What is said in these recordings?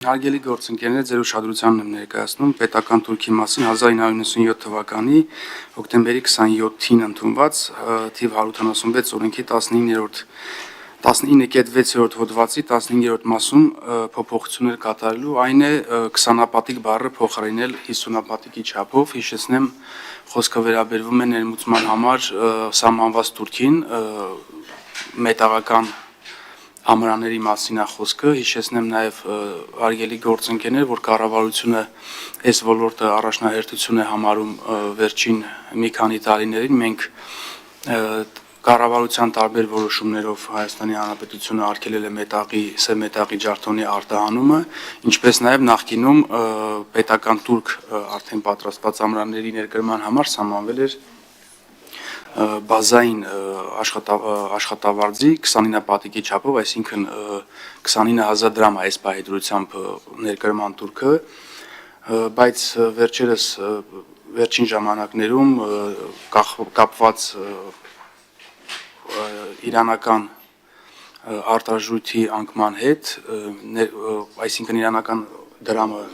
Հարգելի գործընկերներ, ձեր ուշադրությանն եմ ներկայացնում պետական թուրքի մասին 1997 թվականի հոկտեմբերի 27-ին ընդունված թիվ 176 օրենքի 19.6 հոդվածի 15-րդ մասում փոփոխություններ կատարելու, այն է 20-ապատիկ բառը փոխարինել 50-ապատիկի չափով։ Հիշեցնեմ, խոսքը վերաբերվում է ներմուծման համար սահմանված Թուրքին, մետաղական ամրաների մասին է խոսքը։ Հիշեցնեմ նաև արգելի գործընկերներ, որ կառավարությունը այս ոլորտը առաջնահերթություն է համարում վերջին մի քանի տարիներին։ Մենք կառավարության տարբեր որոշումներով Հայաստանի Հանրապետությունը արգելել է սև մետաղի ջարդոնի արտահանումը, ինչպես նաև նախկինում պետական թուրք արդեն պատրաստված ամրանների ներկրման համար սահմանվել էր բազային աշխատավարձի 29-ապատիկի չափով, այսինքն 29,000 դրամ է այս պահեդրությամբ ներկրման թուրքը, բայց վերջին ժամանակներում կապված իրանական արտարժույթի անկման հետ, այսինքն իրանական դրամը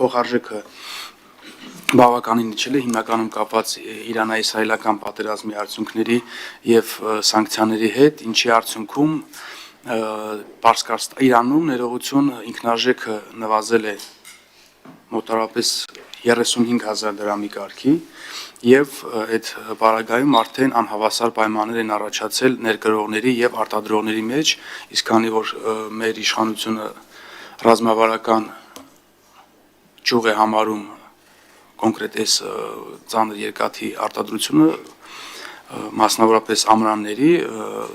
փոխարժեքը բավականին իջել է, հիմնականում կապված Իրանա-իսրայելական պատերազմի արդյունքների եւ սանկցիաների հետ, ինչի արդյունքում Իրանում ներողություն ինքնարժեքը նվազել է մոտավորապես 35,000 դրամի կարգի եւ այդ պարագայում արդեն անհավասար պայմաններ են առաջացել ներկրողների եւ արտադրողների մեջ, իսկ քանի որ մեր իշխանությունը ռազմավարական ճյուղ է համարում կոնկրետ այս ծանր երկաթի արտադրությունը, մասնավորապես ամրանների,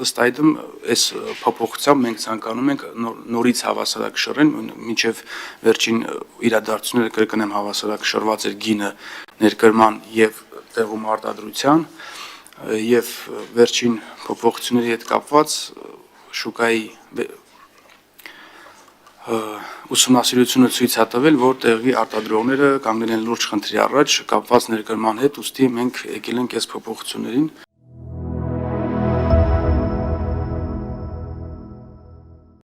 ըստ այդմ այս փոփոխությամբ մենք ցանկանում ենք նորից հավասարակշռեն, մինչև վերջին իրադարձությունները կրկնեմ հավասարակշռված էր գինը ներկրման եւ տեղում արտադրության եւ վերջին փոփոխությունների հետ կապված շուկայի ուսումնասիրությունը ցույց է տվել, որ տեղի արտադրողները կանգնել են լուրջ խնդրի առաջ կապված ներկրման հետ, ուստի մենք եկել ենք այս փոփոխություններին